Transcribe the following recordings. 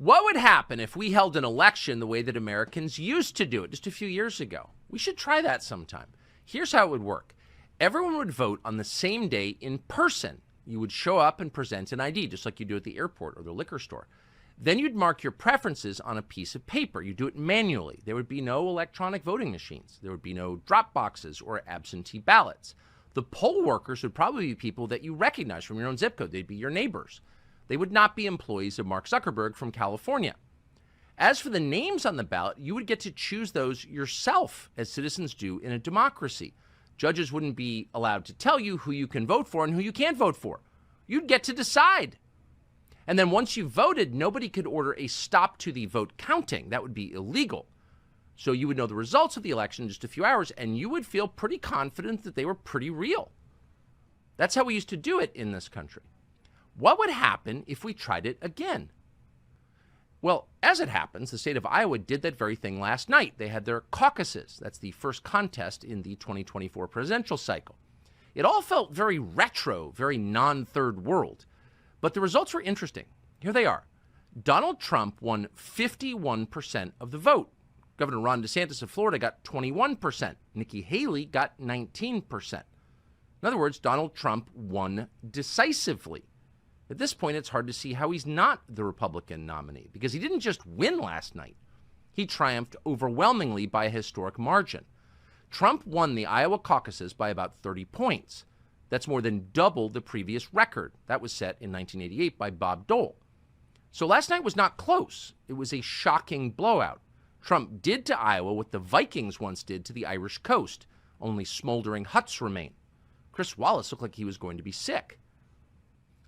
What would happen if we held an election the way that Americans used to do it just a few years ago? We should try that sometime. Here's how it would work. Everyone would vote on the same day in person. You would show up and present an ID, just like you do at the airport or the liquor store. Then you'd mark your preferences on a piece of paper. You do it manually. There would be no electronic voting machines. There would be no drop boxes or absentee ballots. The poll workers would probably be people that you recognize from your own zip code. They'd be your neighbors. They would not be employees of Mark Zuckerberg from California. As for the names on the ballot, you would get to choose those yourself, as citizens do in a democracy. Judges wouldn't be allowed to tell you who you can vote for and who you can't vote for. You'd get to decide. And then once you voted, nobody could order a stop to the vote counting. That would be illegal. So you would know the results of the election in just a few hours, and you would feel pretty confident that they were pretty real. That's how we used to do it in this country. What would happen if we tried it again? Well, as it happens, the state of Iowa did that very thing last night. They had their caucuses. That's the first contest in the 2024 presidential cycle. It all felt very retro, very non-third world. But the results were interesting. Here they are. Donald Trump won 51% of the vote. Governor Ron DeSantis of Florida got 21%. Nikki Haley got 19%. In other words, Donald Trump won decisively. At this point, it's hard to see how he's not the Republican nominee, because he didn't just win last night. He triumphed overwhelmingly by a historic margin. Trump won the Iowa caucuses by about 30 points. That's more than double the previous record. That was set in 1988 by Bob Dole. So last night was not close. It was a shocking blowout. Trump did to Iowa what the Vikings once did to the Irish coast. Only smoldering huts remain. Chris Wallace looked like he was going to be sick.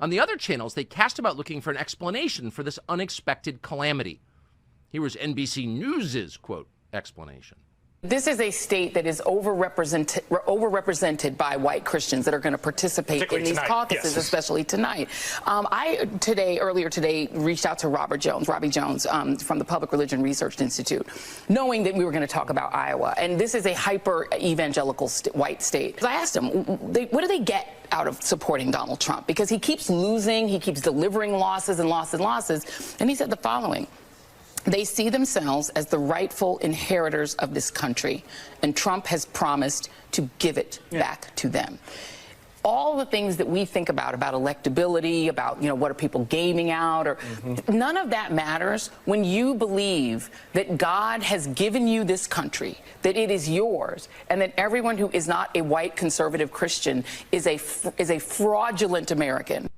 On the other channels, they cast about looking for an explanation for this unexpected calamity. Here was NBC News' quote, explanation. This is a state that is overrepresented by white Christians that are going to participate in these caucuses, yes. Especially tonight. Earlier today, reached out to Robbie Jones, from the Public Religion Research Institute, knowing that we were going to talk about Iowa. And this is a hyper-evangelical white state. I asked him, what do they get out of supporting Donald Trump? Because he keeps losing, he keeps delivering losses and losses and losses. And he said the following. They see themselves as the rightful inheritors of this country, and Trump has promised to give it back to them. All the things that we think about electability, about, what are people gaming out, or none of that matters when you believe that God has given you this country, that it is yours, and that everyone who is not a white conservative Christian is a fraudulent American.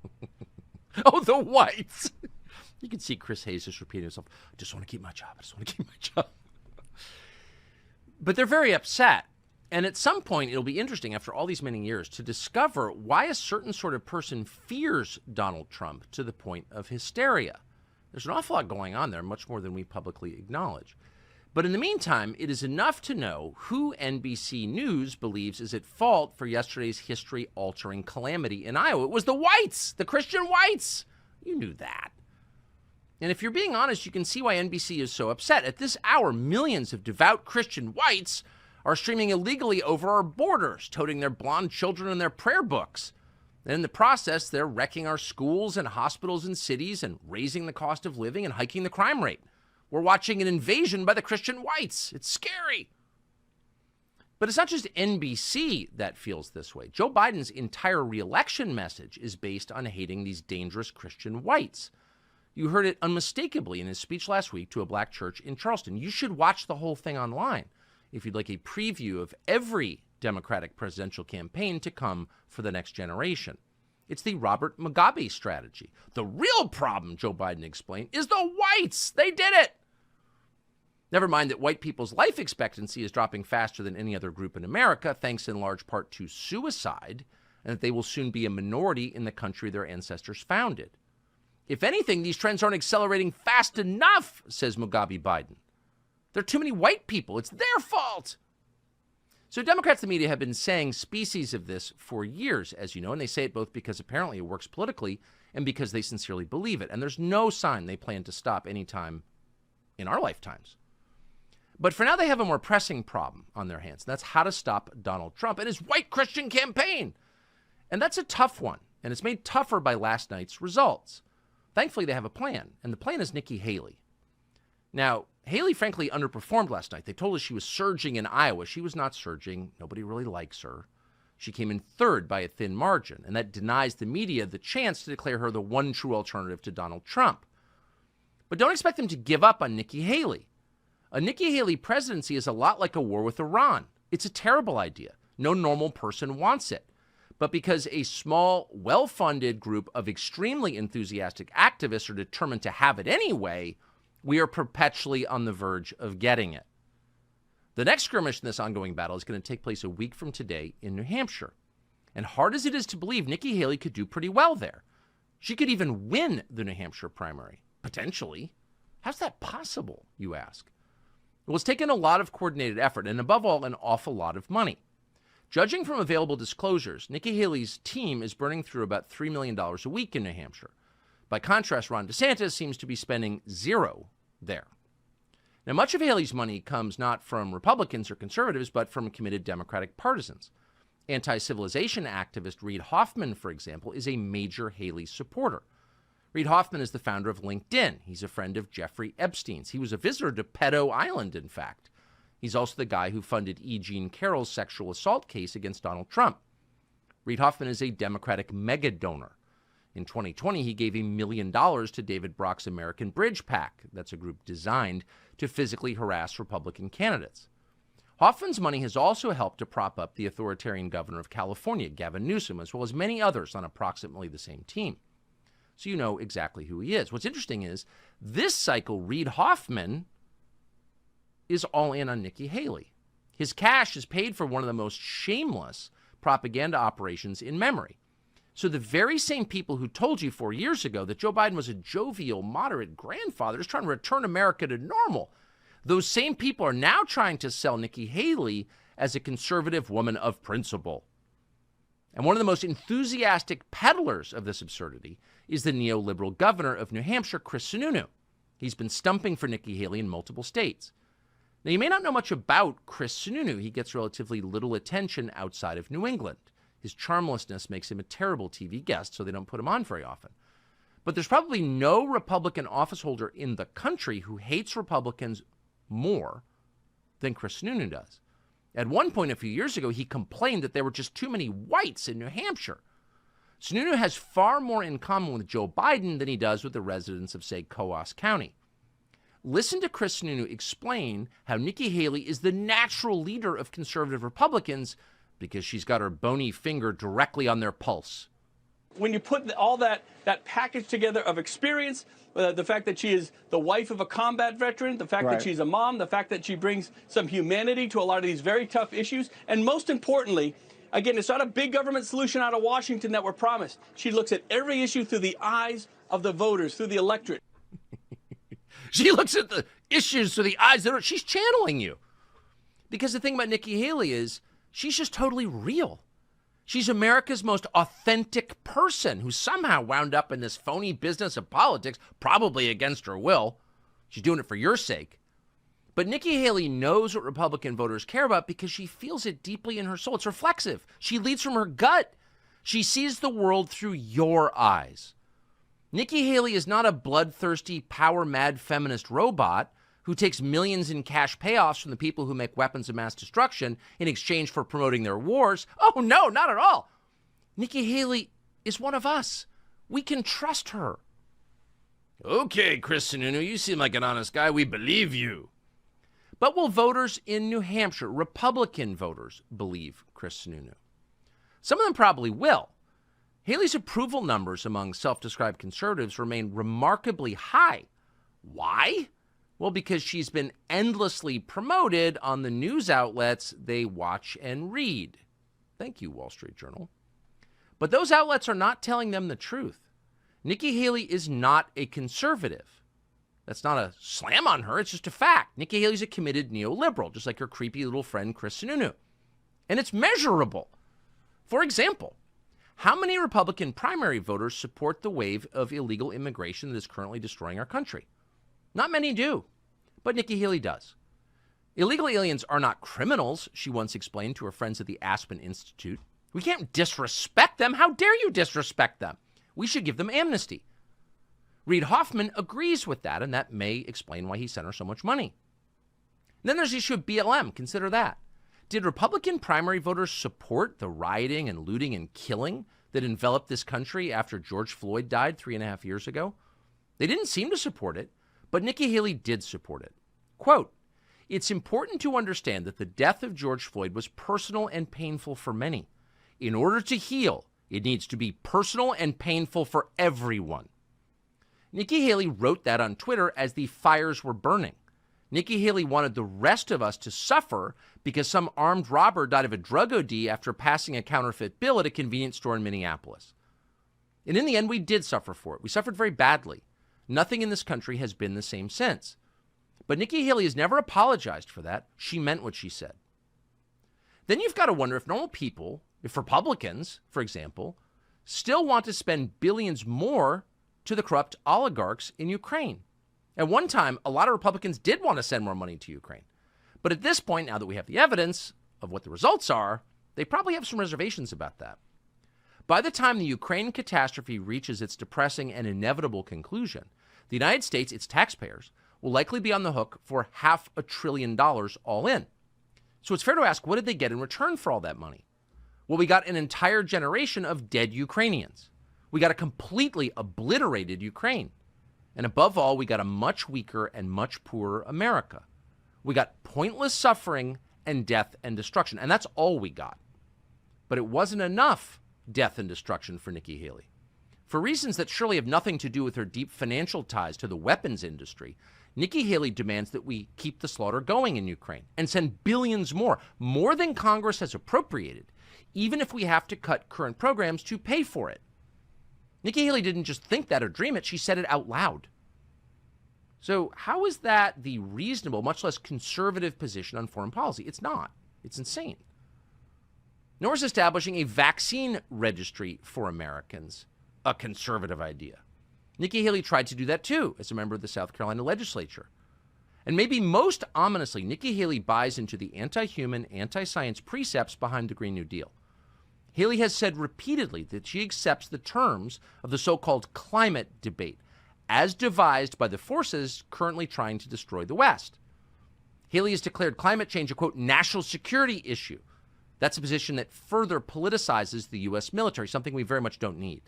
Oh, the whites. You can see Chris Hayes just repeating himself, I just want to keep my job. I just want to keep my job. But they're very upset. And at some point, it'll be interesting after all these many years to discover why a certain sort of person fears Donald Trump to the point of hysteria. There's an awful lot going on there, much more than we publicly acknowledge. But in the meantime, it is enough to know who NBC News believes is at fault for yesterday's history-altering calamity in Iowa. It was the whites, the Christian whites. You knew that. And if you're being honest, you can see why NBC is so upset. At this hour, millions of devout Christian whites are streaming illegally over our borders, toting their blonde children in their prayer books. And in the process, they're wrecking our schools and hospitals and cities and raising the cost of living and hiking the crime rate. We're watching an invasion by the Christian whites. It's scary. But it's not just NBC that feels this way. Joe Biden's entire re-election message is based on hating these dangerous Christian whites. You heard it unmistakably in his speech last week to a black church in Charleston. You should watch the whole thing online if you'd like a preview of every Democratic presidential campaign to come for the next generation. It's the Robert Mugabe strategy. The real problem, Joe Biden explained, is the whites. They did it. Never mind that white people's life expectancy is dropping faster than any other group in America, thanks in large part to suicide, and that they will soon be a minority in the country their ancestors founded. If anything, these trends aren't accelerating fast enough, says Mugabe Biden. There are too many white people. It's their fault. So Democrats and the media have been saying species of this for years, as you know, and they say it both because apparently it works politically and because they sincerely believe it. And there's no sign they plan to stop anytime in our lifetimes. But for now, they have a more pressing problem on their hands, and that's how to stop Donald Trump and his white Christian campaign. And that's a tough one, and it's made tougher by last night's results. Thankfully, they have a plan, and the plan is Nikki Haley. Now, Haley, frankly, underperformed last night. They told us she was surging in Iowa. She was not surging. Nobody really likes her. She came in third by a thin margin, and that denies the media the chance to declare her the one true alternative to Donald Trump. But don't expect them to give up on Nikki Haley. A Nikki Haley presidency is a lot like a war with Iran. It's a terrible idea. No normal person wants it. But because a small, well-funded group of extremely enthusiastic activists are determined to have it anyway, we are perpetually on the verge of getting it. The next skirmish in this ongoing battle is going to take place a week from today in New Hampshire. And hard as it is to believe, Nikki Haley could do pretty well there. She could even win the New Hampshire primary, potentially. How's that possible, you ask? Well, it's taken a lot of coordinated effort and, above all, an awful lot of money. Judging from available disclosures, Nikki Haley's team is burning through about $3 million a week in New Hampshire. By contrast, Ron DeSantis seems to be spending zero there. Now, much of Haley's money comes not from Republicans or conservatives, but from committed Democratic partisans. Anti-civilization activist Reid Hoffman, for example, is a major Haley supporter. Reid Hoffman is the founder of LinkedIn. He's a friend of Jeffrey Epstein's. He was a visitor to Pedo Island, in fact. He's also the guy who funded E. Jean Carroll's sexual assault case against Donald Trump. Reid Hoffman is a Democratic mega donor. In 2020, he gave $1 million to David Brock's American Bridge PAC. That's a group designed to physically harass Republican candidates. Hoffman's money has also helped to prop up the authoritarian governor of California, Gavin Newsom, as well as many others on approximately the same team. So you know exactly who he is. What's interesting is this cycle, Reid Hoffman is all in on Nikki Haley. His cash is paid for one of the most shameless propaganda operations in memory. So the very same people who told you 4 years ago that Joe Biden was a jovial, moderate grandfather is trying to return America to normal. Those same people are now trying to sell Nikki Haley as a conservative woman of principle. And one of the most enthusiastic peddlers of this absurdity is the neoliberal governor of New Hampshire, Chris Sununu. He's been stumping for Nikki Haley in multiple states. Now, you may not know much about Chris Sununu. He gets relatively little attention outside of New England. His charmlessness makes him a terrible TV guest, so they don't put him on very often. But there's probably no Republican officeholder in the country who hates Republicans more than Chris Sununu does. At one point a few years ago, he complained that there were just too many whites in New Hampshire. Sununu has far more in common with Joe Biden than he does with the residents of, say, Coos County. Listen to Chris Sununu explain how Nikki Haley is the natural leader of conservative Republicans because she's got her bony finger directly on their pulse. When you put all that package together of experience, the fact that she is the wife of a combat veteran, the fact that she's a mom, the fact that she brings some humanity to a lot of these very tough issues, and most importantly, again, it's not a big government solution out of Washington that we're promised. She looks at every issue through the eyes of the voters, through the electorate. She looks at the issues through the eyes of she's channeling you. Because the thing about Nikki Haley is she's just totally real. She's America's most authentic person who somehow wound up in this phony business of politics, probably against her will. She's doing it for your sake. But Nikki Haley knows what Republican voters care about because she feels it deeply in her soul. It's reflexive. She leads from her gut. She sees the world through your eyes. Nikki Haley is not a bloodthirsty, power-mad feminist robot who takes millions in cash payoffs from the people who make weapons of mass destruction in exchange for promoting their wars. Oh, no, not at all. Nikki Haley is one of us. We can trust her. Okay, Chris Sununu, you seem like an honest guy. We believe you. But will voters in New Hampshire, Republican voters, believe Chris Sununu? Some of them probably will. Haley's approval numbers among self-described conservatives remain remarkably high. Why? Well, because she's been endlessly promoted on the news outlets they watch and read. Thank you, Wall Street Journal. But those outlets are not telling them the truth. Nikki Haley is not a conservative. That's not a slam on her. It's just a fact. Nikki Haley's a committed neoliberal, just like her creepy little friend Chris Sununu. And it's measurable. For example, how many Republican primary voters support the wave of illegal immigration that is currently destroying our country? Not many do, but Nikki Haley does. Illegal aliens are not criminals, she once explained to her friends at the Aspen Institute. We can't disrespect them. How dare you disrespect them? We should give them amnesty. Reid Hoffman agrees with that, and that may explain why he sent her so much money. And then there's the issue of BLM. Consider that. Did Republican primary voters support the rioting and looting and killing that enveloped this country after George Floyd died 3.5 years ago? They didn't seem to support it, but Nikki Haley did support it. Quote, "It's important to understand that the death of George Floyd was personal and painful for many. In order to heal, it needs to be personal and painful for everyone." Nikki Haley wrote that on Twitter as the fires were burning. Nikki Haley wanted the rest of us to suffer because some armed robber died of a drug OD after passing a counterfeit bill at a convenience store in Minneapolis. And in the end, we did suffer for it. We suffered very badly. Nothing in this country has been the same since. But Nikki Haley has never apologized for that. She meant what she said. Then you've got to wonder if normal people, if Republicans, for example, still want to spend billions more to the corrupt oligarchs in Ukraine. At one time, a lot of Republicans did want to send more money to Ukraine. But at this point, now that we have the evidence of what the results are, they probably have some reservations about that. By the time the Ukraine catastrophe reaches its depressing and inevitable conclusion, the United States, its taxpayers, will likely be on the hook for $500 billion all in. So it's fair to ask, what did they get in return for all that money? Well, we got an entire generation of dead Ukrainians. We got a completely obliterated Ukraine. And above all, we got a much weaker and much poorer America. We got pointless suffering and death and destruction. And that's all we got. But it wasn't enough death and destruction for Nikki Haley. For reasons that surely have nothing to do with her deep financial ties to the weapons industry, Nikki Haley demands that we keep the slaughter going in Ukraine and send billions more than Congress has appropriated, even if we have to cut current programs to pay for it. Nikki Haley didn't just think that or dream it, she said it out loud. So how is that the reasonable, much less conservative position on foreign policy? It's not. It's insane. Nor is establishing a vaccine registry for Americans a conservative idea. Nikki Haley tried to do that too as a member of the South Carolina legislature. And maybe most ominously, Nikki Haley buys into the anti-human, anti-science precepts behind the Green New Deal. Haley has said repeatedly that she accepts the terms of the so-called climate debate as devised by the forces currently trying to destroy the West. Haley has declared climate change a, quote, national security issue. That's a position that further politicizes the U.S. military, something we very much don't need.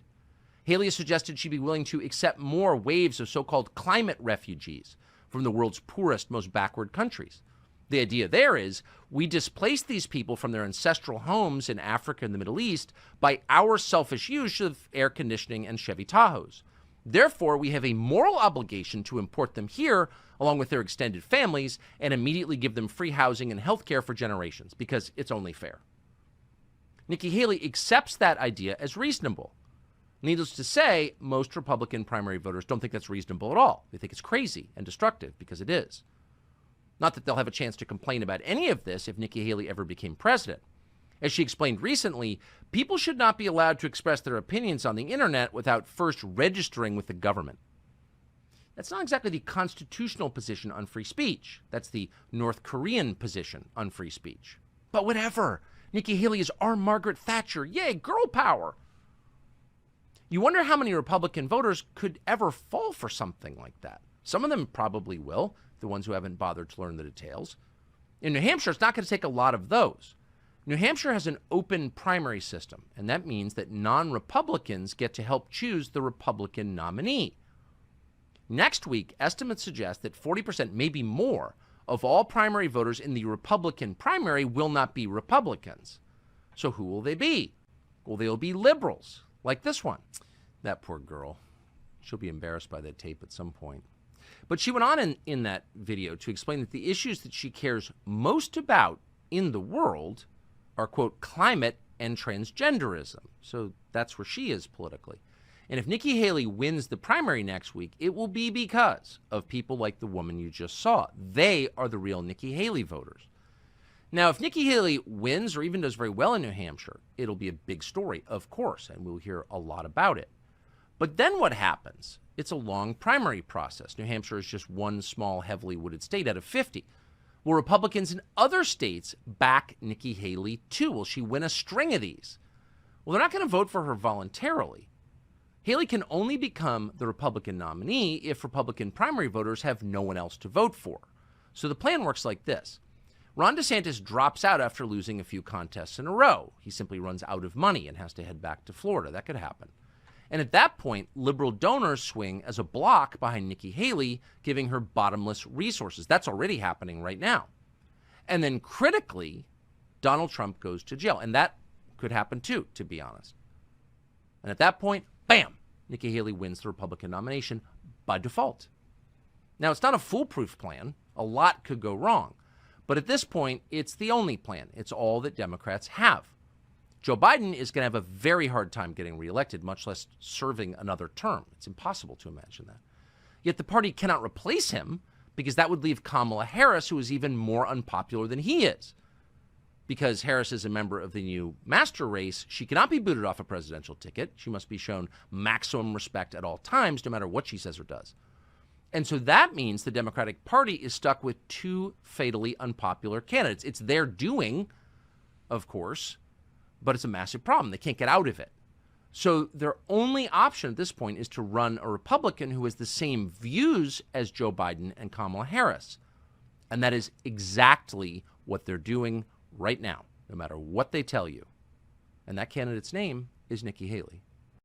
Haley has suggested she'd be willing to accept more waves of so-called climate refugees from the world's poorest, most backward countries. The idea there is we displace these people from their ancestral homes in Africa and the Middle East by our selfish use of air conditioning and Chevy Tahoes. Therefore, we have a moral obligation to import them here along with their extended families and immediately give them free housing and health care for generations because it's only fair. Nikki Haley accepts that idea as reasonable. Needless to say, most Republican primary voters don't think that's reasonable at all. They think it's crazy and destructive because it is. Not that they'll have a chance to complain about any of this if Nikki Haley ever became president. As she explained recently, people should not be allowed to express their opinions on the internet without first registering with the government. That's not exactly the constitutional position on free speech. That's the North Korean position on free speech. But whatever. Nikki Haley is our Margaret Thatcher. Yay, girl power. You wonder how many Republican voters could ever fall for something like that. Some of them probably will, the ones who haven't bothered to learn the details. In New Hampshire, it's not going to take a lot of those. New Hampshire has an open primary system, and that means that non-Republicans get to help choose the Republican nominee. Next week, estimates suggest that 40%, maybe more, of all primary voters in the Republican primary will not be Republicans. So who will they be? Well, they'll be liberals, like this one. That poor girl. She'll be embarrassed by that tape at some point. But she went on in that video to explain that the issues that she cares most about in the world are, quote, climate and transgenderism. So that's where she is politically. And if Nikki Haley wins the primary next week, it will be because of people like the woman you just saw. They are the real Nikki Haley voters. Now, if Nikki Haley wins or even does very well in New Hampshire, it'll be a big story, of course, and we'll hear a lot about it. But then what happens? It's a long primary process. New Hampshire is just one small, heavily wooded state out of 50. Will Republicans in other states back Nikki Haley too? Will she win a string of these? Well, they're not going to vote for her voluntarily. Haley can only become the Republican nominee if Republican primary voters have no one else to vote for. So the plan works like this. Ron DeSantis drops out after losing a few contests in a row. He simply runs out of money and has to head back to Florida. That could happen. And at that point, liberal donors swing as a block behind Nikki Haley, giving her bottomless resources. That's already happening right now. And then critically, Donald Trump goes to jail. And that could happen too, to be honest. And at that point, bam, Nikki Haley wins the Republican nomination by default. Now, it's not a foolproof plan. A lot could go wrong. But at this point, it's the only plan. It's all that Democrats have. Joe Biden is going to have a very hard time getting reelected, much less serving another term. It's impossible to imagine that. Yet the party cannot replace him because that would leave Kamala Harris, who is even more unpopular than he is. Because Harris is a member of the new master race, she cannot be booted off a presidential ticket. She must be shown maximum respect at all times, no matter what she says or does. And so that means the Democratic Party is stuck with two fatally unpopular candidates. It's their doing, of course, but it's a massive problem. They can't get out of it. So their only option at this point is to run a Republican who has the same views as Joe Biden and Kamala Harris. And that is exactly what they're doing right now, no matter what they tell you. And that candidate's name is Nikki Haley.